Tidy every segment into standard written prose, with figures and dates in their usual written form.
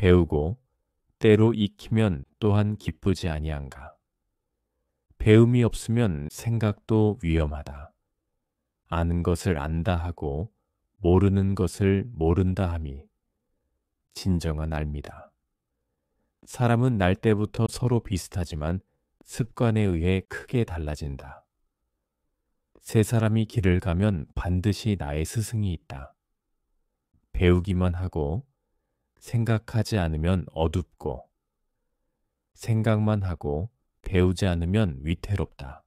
배우고 때로 익히면 또한 기쁘지 아니한가. 배움이 없으면 생각도 위험하다. 아는 것을 안다 하고 모르는 것을 모른다 함이 진정한 알미다. 사람은 날 때부터 서로 비슷하지만 습관에 의해 크게 달라진다. 세 사람이 길을 가면 반드시 나의 스승이 있다. 배우기만 하고 생각하지 않으면 어둡고 생각만 하고 배우지 않으면 위태롭다.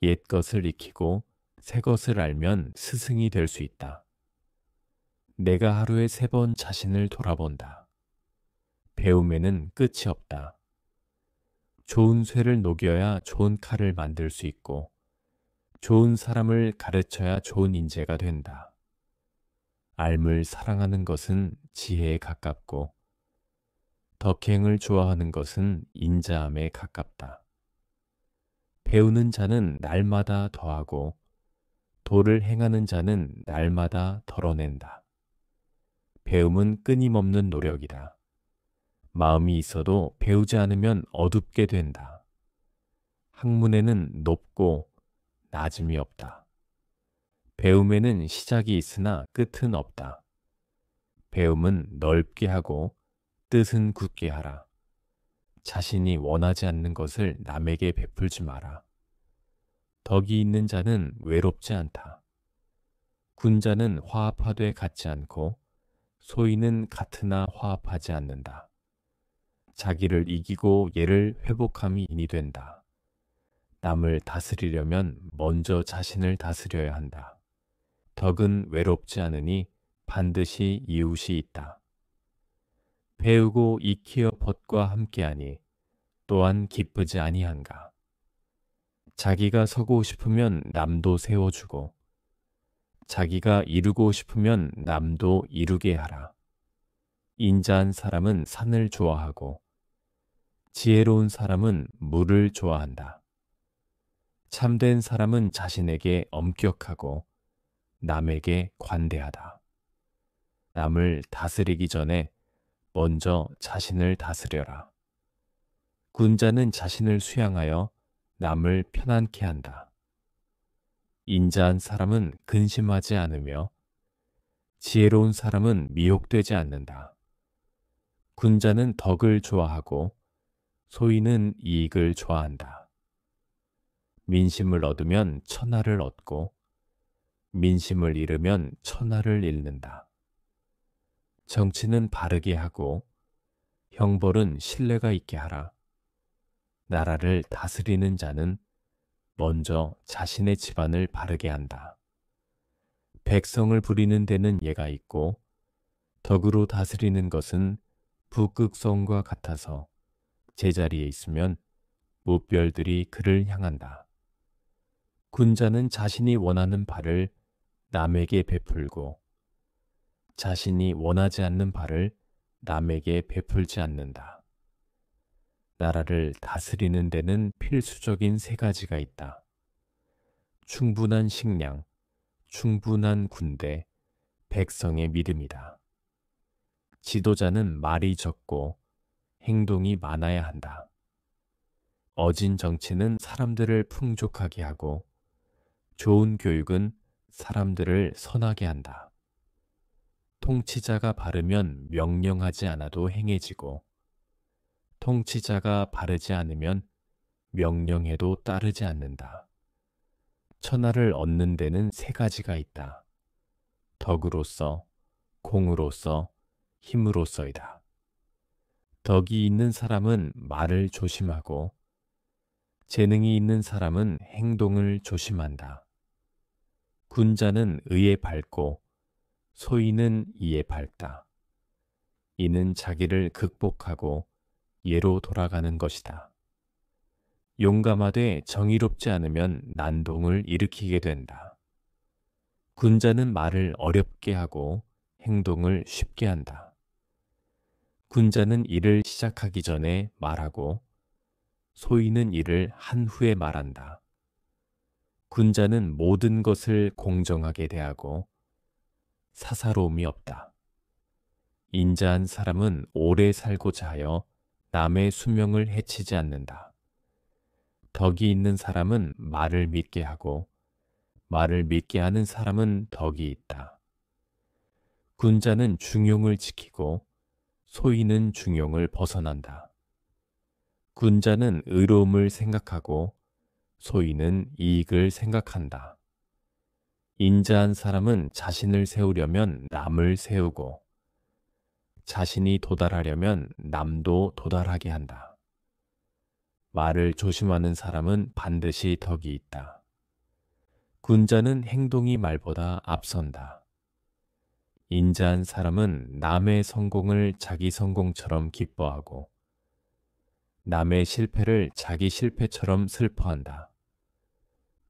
옛 것을 익히고 새 것을 알면 스승이 될 수 있다. 내가 하루에 3번 자신을 돌아본다. 배움에는 끝이 없다. 좋은 쇠를 녹여야 좋은 칼을 만들 수 있고 좋은 사람을 가르쳐야 좋은 인재가 된다. 알물 사랑하는 것은 지혜에 가깝고 덕행을 좋아하는 것은 인자함에 가깝다. 배우는 자는 날마다 더하고 도를 행하는 자는 날마다 덜어낸다. 배움은 끊임없는 노력이다. 마음이 있어도 배우지 않으면 어둡게 된다. 학문에는 높고 낮음이 없다. 배움에는 시작이 있으나 끝은 없다. 배움은 넓게 하고 뜻은 굳게 하라. 자신이 원하지 않는 것을 남에게 베풀지 마라. 덕이 있는 자는 외롭지 않다. 군자는 화합하되 같지 않고 소인은 같으나 화합하지 않는다. 자기를 이기고 얘를 회복함이 인이 된다. 남을 다스리려면 먼저 자신을 다스려야 한다. 덕은 외롭지 않으니 반드시 이웃이 있다. 배우고 익히어 벗과 함께하니 또한 기쁘지 아니한가. 자기가 서고 싶으면 남도 세워주고 자기가 이루고 싶으면 남도 이루게 하라. 인자한 사람은 산을 좋아하고 지혜로운 사람은 물을 좋아한다. 참된 사람은 자신에게 엄격하고 남에게 관대하다. 남을 다스리기 전에 먼저 자신을 다스려라. 군자는 자신을 수양하여 남을 편안케 한다. 인자한 사람은 근심하지 않으며 지혜로운 사람은 미혹되지 않는다. 군자는 덕을 좋아하고 소인은 이익을 좋아한다. 민심을 얻으면 천하를 얻고 민심을 잃으면 천하를 잃는다. 정치는 바르게 하고 형벌은 신뢰가 있게 하라. 나라를 다스리는 자는 먼저 자신의 집안을 바르게 한다. 백성을 부리는 데는 예가 있고 덕으로 다스리는 것은 북극성과 같아서 제자리에 있으면 무별들이 그를 향한다. 군자는 자신이 원하는 바를 남에게 베풀고 자신이 원하지 않는 바를 남에게 베풀지 않는다. 나라를 다스리는 데는 필수적인 3가지가 있다. 충분한 식량, 충분한 군대, 백성의 믿음이다. 지도자는 말이 적고 행동이 많아야 한다. 어진 정치는 사람들을 풍족하게 하고 좋은 교육은 사람들을 선하게 한다. 통치자가 바르면 명령하지 않아도 행해지고 통치자가 바르지 않으면 명령해도 따르지 않는다. 천하를 얻는 데는 3가지가 있다. 덕으로서, 공으로서, 힘으로서이다. 덕이 있는 사람은 말을 조심하고 재능이 있는 사람은 행동을 조심한다. 군자는 의에 밝고 소인은 이에 밝다. 이는 자기를 극복하고 예로 돌아가는 것이다. 용감하되 정의롭지 않으면 난동을 일으키게 된다. 군자는 말을 어렵게 하고 행동을 쉽게 한다. 군자는 일을 시작하기 전에 말하고 소인은 일을 한 후에 말한다. 군자는 모든 것을 공정하게 대하고 사사로움이 없다. 인자한 사람은 오래 살고자 하여 남의 수명을 해치지 않는다. 덕이 있는 사람은 말을 믿게 하고 말을 믿게 하는 사람은 덕이 있다. 군자는 중용을 지키고 소인은 중용을 벗어난다. 군자는 의로움을 생각하고 소인은 이익을 생각한다. 인자한 사람은 자신을 세우려면 남을 세우고 자신이 도달하려면 남도 도달하게 한다. 말을 조심하는 사람은 반드시 덕이 있다. 군자는 행동이 말보다 앞선다. 인자한 사람은 남의 성공을 자기 성공처럼 기뻐하고 남의 실패를 자기 실패처럼 슬퍼한다.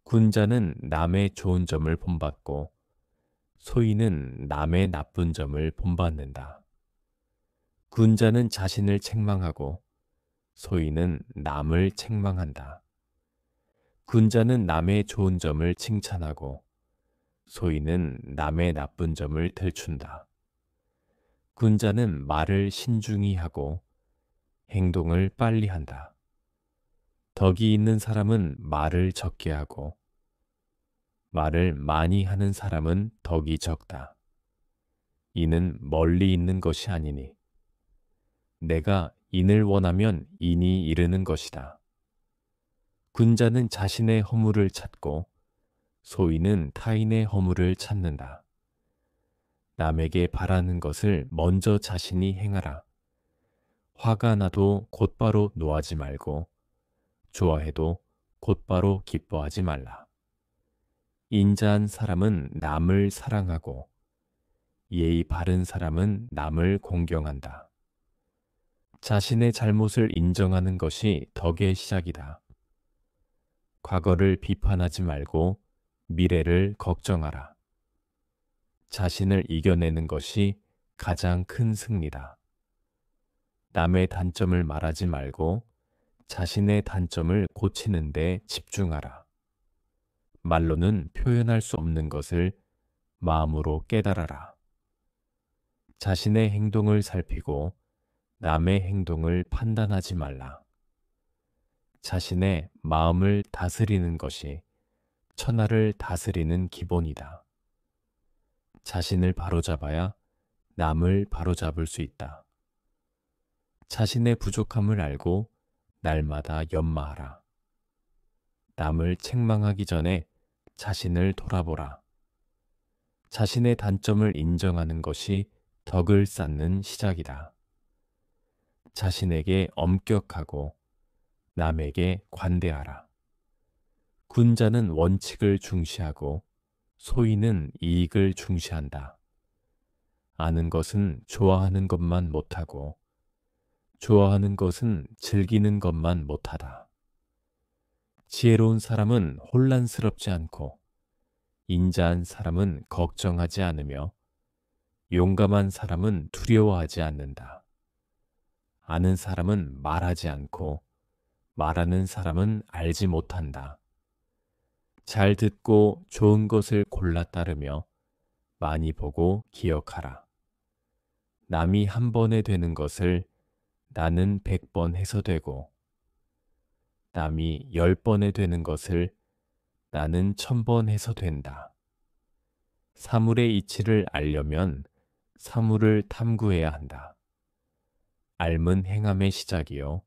군자는 남의 좋은 점을 본받고 소인은 남의 나쁜 점을 본받는다. 군자는 자신을 책망하고 소인은 남을 책망한다. 군자는 남의 좋은 점을 칭찬하고 소인은 남의 나쁜 점을 들춘다. 군자는 말을 신중히 하고 행동을 빨리 한다. 덕이 있는 사람은 말을 적게 하고 말을 많이 하는 사람은 덕이 적다. 이는 멀리 있는 것이 아니니 내가 인을 원하면 인이 이르는 것이다. 군자는 자신의 허물을 찾고 소인은 타인의 허물을 찾는다. 남에게 바라는 것을 먼저 자신이 행하라. 화가 나도 곧바로 노하지 말고 좋아해도 곧바로 기뻐하지 말라. 인자한 사람은 남을 사랑하고 예의 바른 사람은 남을 공경한다. 자신의 잘못을 인정하는 것이 덕의 시작이다. 과거를 비판하지 말고 미래를 걱정하라. 자신을 이겨내는 것이 가장 큰 승리다. 남의 단점을 말하지 말고 자신의 단점을 고치는 데 집중하라. 말로는 표현할 수 없는 것을 마음으로 깨달아라. 자신의 행동을 살피고 남의 행동을 판단하지 말라. 자신의 마음을 다스리는 것이 천하를 다스리는 기본이다. 자신을 바로잡아야 남을 바로잡을 수 있다. 자신의 부족함을 알고 날마다 연마하라. 남을 책망하기 전에 자신을 돌아보라. 자신의 단점을 인정하는 것이 덕을 쌓는 시작이다. 자신에게 엄격하고 남에게 관대하라. 군자는 원칙을 중시하고 소인은 이익을 중시한다. 아는 것은 좋아하는 것만 못하고 좋아하는 것은 즐기는 것만 못하다. 지혜로운 사람은 혼란스럽지 않고 인자한 사람은 걱정하지 않으며 용감한 사람은 두려워하지 않는다. 아는 사람은 말하지 않고 말하는 사람은 알지 못한다. 잘 듣고 좋은 것을 골라 따르며 많이 보고 기억하라. 남이 한 번에 되는 것을 나는 100번 해서 되고 남이 10번에 되는 것을 나는 1000번 해서 된다. 사물의 이치를 알려면 사물을 탐구해야 한다. 알은 행함의 시작이요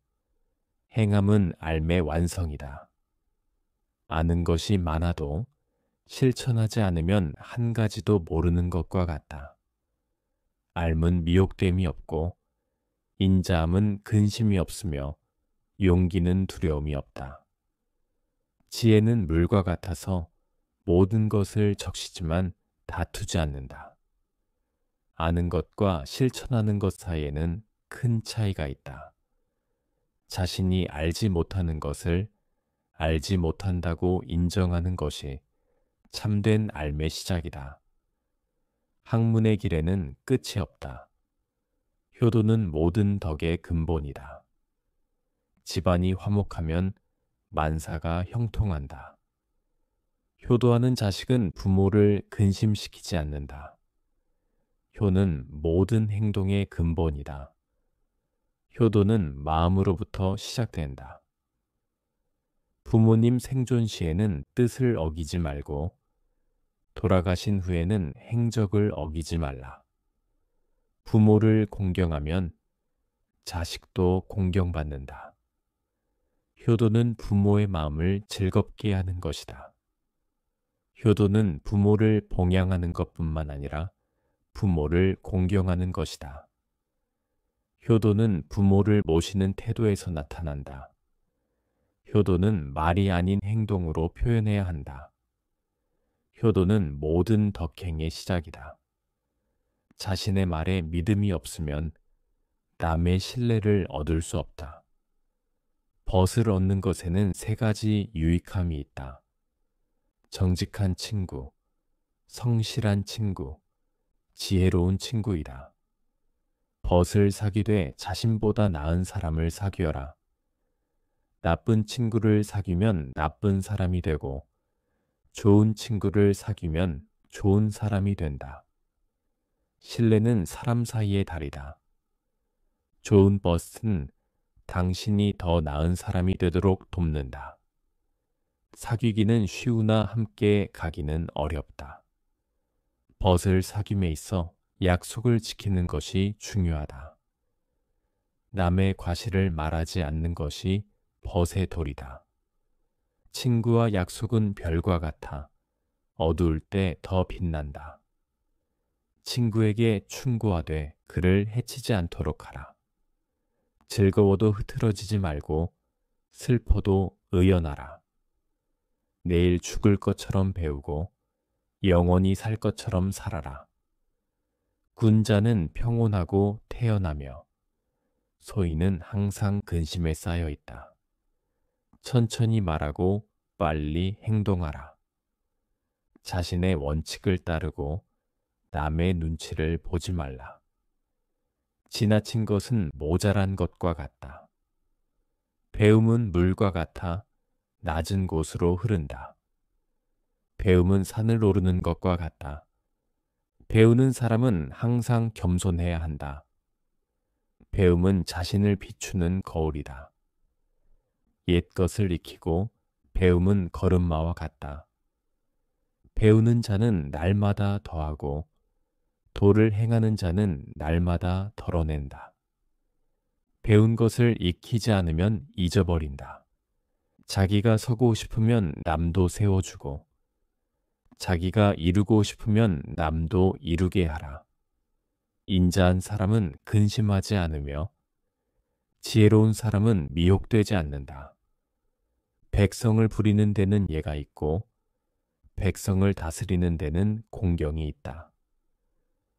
행함은 알의 완성이다. 아는 것이 많아도 실천하지 않으면 한 가지도 모르는 것과 같다. 알은 미혹됨이 없고 인자함은 근심이 없으며 용기는 두려움이 없다. 지혜는 물과 같아서 모든 것을 적시지만 다투지 않는다. 아는 것과 실천하는 것 사이에는 큰 차이가 있다. 자신이 알지 못하는 것을 알지 못한다고 인정하는 것이 참된 알의 시작이다. 학문의 길에는 끝이 없다. 효도는 모든 덕의 근본이다. 집안이 화목하면 만사가 형통한다. 효도하는 자식은 부모를 근심시키지 않는다. 효는 모든 행동의 근본이다. 효도는 마음으로부터 시작된다. 부모님 생존 시에는 뜻을 어기지 말고 돌아가신 후에는 행적을 어기지 말라. 부모를 공경하면 자식도 공경받는다. 효도는 부모의 마음을 즐겁게 하는 것이다. 효도는 부모를 봉양하는 것뿐만 아니라 부모를 공경하는 것이다. 효도는 부모를 모시는 태도에서 나타난다. 효도는 말이 아닌 행동으로 표현해야 한다. 효도는 모든 덕행의 시작이다. 자신의 말에 믿음이 없으면 남의 신뢰를 얻을 수 없다. 벗을 얻는 것에는 세 가지 유익함이 있다. 정직한 친구, 성실한 친구, 지혜로운 친구이다. 벗을 사귀되 자신보다 나은 사람을 사귀어라. 나쁜 친구를 사귀면 나쁜 사람이 되고 좋은 친구를 사귀면 좋은 사람이 된다. 신뢰는 사람 사이의 달이다. 좋은 버스는 당신이 더 나은 사람이 되도록 돕는다. 사귀기는 쉬우나 함께 가기는 어렵다. 벗을 사귐에 있어 약속을 지키는 것이 중요하다. 남의 과실을 말하지 않는 것이 벗의 도리다. 친구와 약속은 별과 같아 어두울 때 더 빛난다. 친구에게 충고하되 그를 해치지 않도록 하라. 즐거워도 흐트러지지 말고 슬퍼도 의연하라. 내일 죽을 것처럼 배우고 영원히 살 것처럼 살아라. 군자는 평온하고 태연하며 소인은 항상 근심에 쌓여 있다. 천천히 말하고 빨리 행동하라. 자신의 원칙을 따르고 남의 눈치를 보지 말라. 지나친 것은 모자란 것과 같다. 배움은 물과 같아 낮은 곳으로 흐른다. 배움은 산을 오르는 것과 같다. 배우는 사람은 항상 겸손해야 한다. 배움은 자신을 비추는 거울이다. 옛 것을 익히고 배움은 걸음마와 같다. 배우는 자는 날마다 더하고 도를 행하는 자는 날마다 덜어낸다. 배운 것을 익히지 않으면 잊어버린다. 자기가 서고 싶으면 남도 세워주고 자기가 이루고 싶으면 남도 이루게 하라. 인자한 사람은 근심하지 않으며 지혜로운 사람은 미혹되지 않는다. 백성을 부리는 데는 예가 있고 백성을 다스리는 데는 공경이 있다.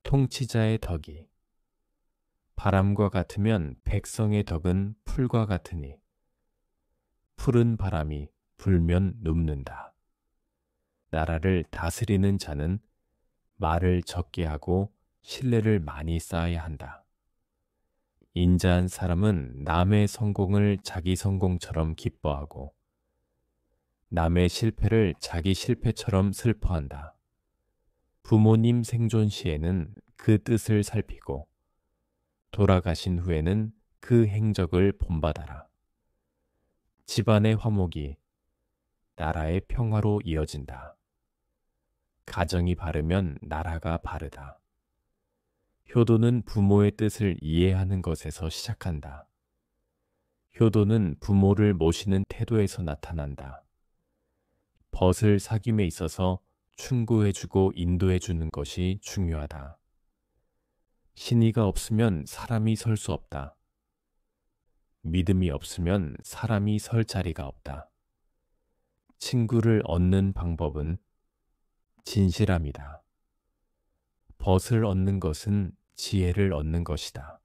통치자의 덕이 바람과 같으면 백성의 덕은 풀과 같으니 푸른 바람이 불면 눕는다. 나라를 다스리는 자는 말을 적게 하고 신뢰를 많이 쌓아야 한다. 인자한 사람은 남의 성공을 자기 성공처럼 기뻐하고 남의 실패를 자기 실패처럼 슬퍼한다. 부모님 생존 시에는 그 뜻을 살피고 돌아가신 후에는 그 행적을 본받아라. 집안의 화목이 나라의 평화로 이어진다. 가정이 바르면 나라가 바르다. 효도는 부모의 뜻을 이해하는 것에서 시작한다. 효도는 부모를 모시는 태도에서 나타난다. 벗을 사귐에 있어서 충고해주고 인도해주는 것이 중요하다. 신의가 없으면 사람이 설 수 없다. 믿음이 없으면 사람이 설 자리가 없다. 친구를 얻는 방법은 진실함이다. 벗을 얻는 것은 지혜를 얻는 것이다.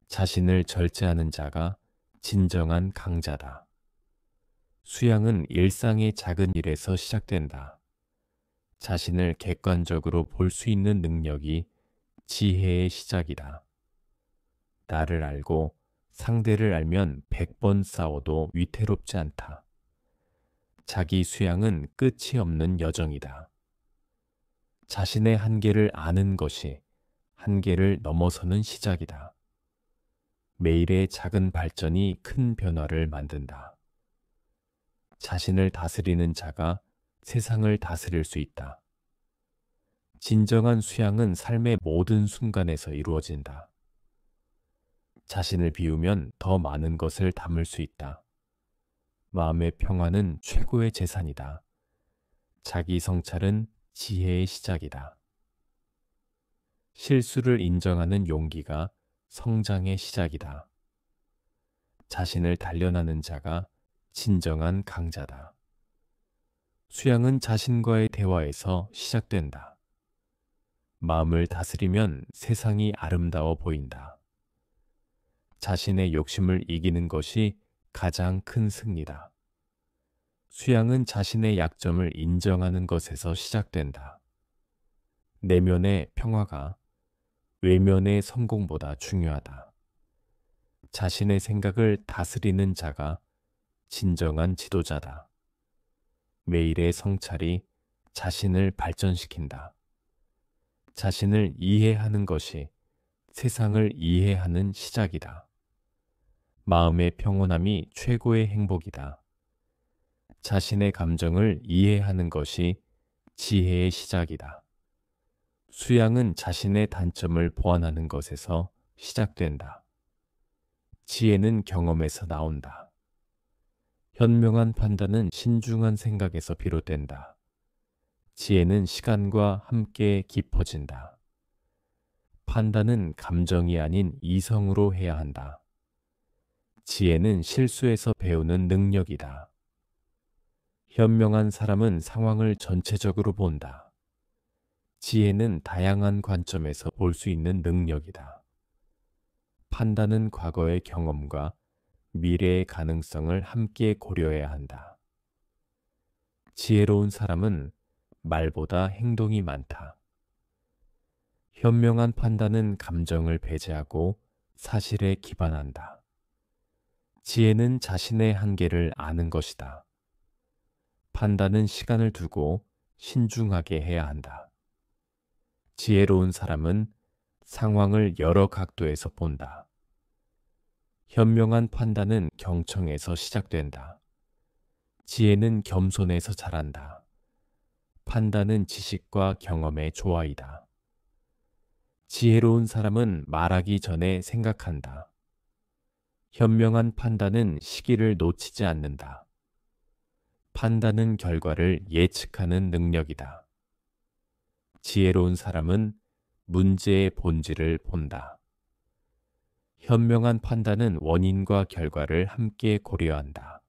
자신을 절제하는 자가 진정한 강자다. 수양은 일상의 작은 일에서 시작된다. 자신을 객관적으로 볼 수 있는 능력이 지혜의 시작이다. 나를 알고 상대를 알면 100번 싸워도 위태롭지 않다. 자기 수양은 끝이 없는 여정이다. 자신의 한계를 아는 것이 한계를 넘어서는 시작이다. 매일의 작은 발전이 큰 변화를 만든다. 자신을 다스리는 자가 세상을 다스릴 수 있다. 진정한 수양은 삶의 모든 순간에서 이루어진다. 자신을 비우면 더 많은 것을 담을 수 있다. 마음의 평화는 최고의 재산이다. 자기 성찰은 지혜의 시작이다. 실수를 인정하는 용기가 성장의 시작이다. 자신을 단련하는 자가 진정한 강자다. 수양은 자신과의 대화에서 시작된다. 마음을 다스리면 세상이 아름다워 보인다. 자신의 욕심을 이기는 것이 가장 큰 승리다. 수양은 자신의 약점을 인정하는 것에서 시작된다. 내면의 평화가 외면의 성공보다 중요하다. 자신의 생각을 다스리는 자가 진정한 지도자다. 매일의 성찰이 자신을 발전시킨다. 자신을 이해하는 것이 세상을 이해하는 시작이다. 마음의 평온함이 최고의 행복이다. 자신의 감정을 이해하는 것이 지혜의 시작이다. 수양은 자신의 단점을 보완하는 것에서 시작된다. 지혜는 경험에서 나온다. 현명한 판단은 신중한 생각에서 비롯된다. 지혜는 시간과 함께 깊어진다. 판단은 감정이 아닌 이성으로 해야 한다. 지혜는 실수에서 배우는 능력이다. 현명한 사람은 상황을 전체적으로 본다. 지혜는 다양한 관점에서 볼 수 있는 능력이다. 판단은 과거의 경험과 미래의 가능성을 함께 고려해야 한다. 지혜로운 사람은 말보다 행동이 많다. 현명한 판단은 감정을 배제하고 사실에 기반한다. 지혜는 자신의 한계를 아는 것이다. 판단은 시간을 두고 신중하게 해야 한다. 지혜로운 사람은 상황을 여러 각도에서 본다. 현명한 판단은 경청에서 시작된다. 지혜는 겸손에서 자란다. 판단은 지식과 경험의 조화이다. 지혜로운 사람은 말하기 전에 생각한다. 현명한 판단은 시기를 놓치지 않는다. 판단은 결과를 예측하는 능력이다. 지혜로운 사람은 문제의 본질을 본다. 현명한 판단은 원인과 결과를 함께 고려한다.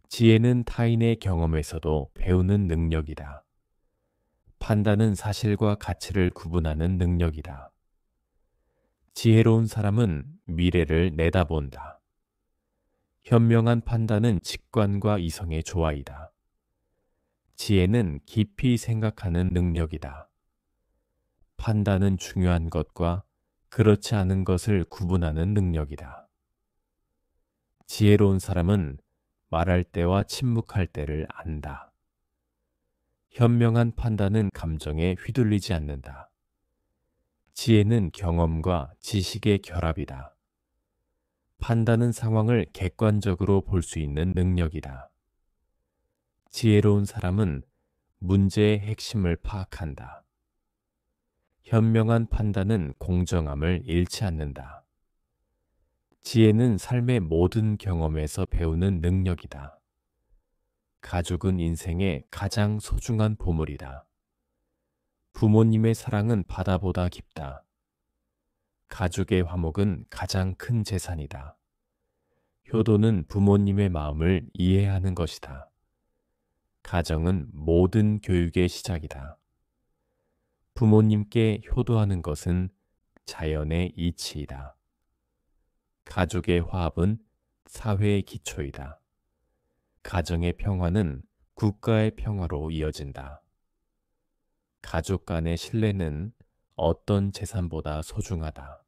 지혜는 타인의 경험에서도 배우는 능력이다. 판단은 사실과 가치를 구분하는 능력이다. 지혜로운 사람은 미래를 내다본다. 현명한 판단은 직관과 이성의 조화이다. 지혜는 깊이 생각하는 능력이다. 판단은 중요한 것과 그렇지 않은 것을 구분하는 능력이다. 지혜로운 사람은 말할 때와 침묵할 때를 안다. 현명한 판단은 감정에 휘둘리지 않는다. 지혜는 경험과 지식의 결합이다. 판단은 상황을 객관적으로 볼 수 있는 능력이다. 지혜로운 사람은 문제의 핵심을 파악한다. 현명한 판단은 공정함을 잃지 않는다. 지혜는 삶의 모든 경험에서 배우는 능력이다. 가족은 인생의 가장 소중한 보물이다. 부모님의 사랑은 바다보다 깊다. 가족의 화목은 가장 큰 재산이다. 효도는 부모님의 마음을 이해하는 것이다. 가정은 모든 교육의 시작이다. 부모님께 효도하는 것은 자연의 이치이다. 가족의 화합은 사회의 기초이다. 가정의 평화는 국가의 평화로 이어진다. 가족 간의 신뢰는 어떤 재산보다 소중하다.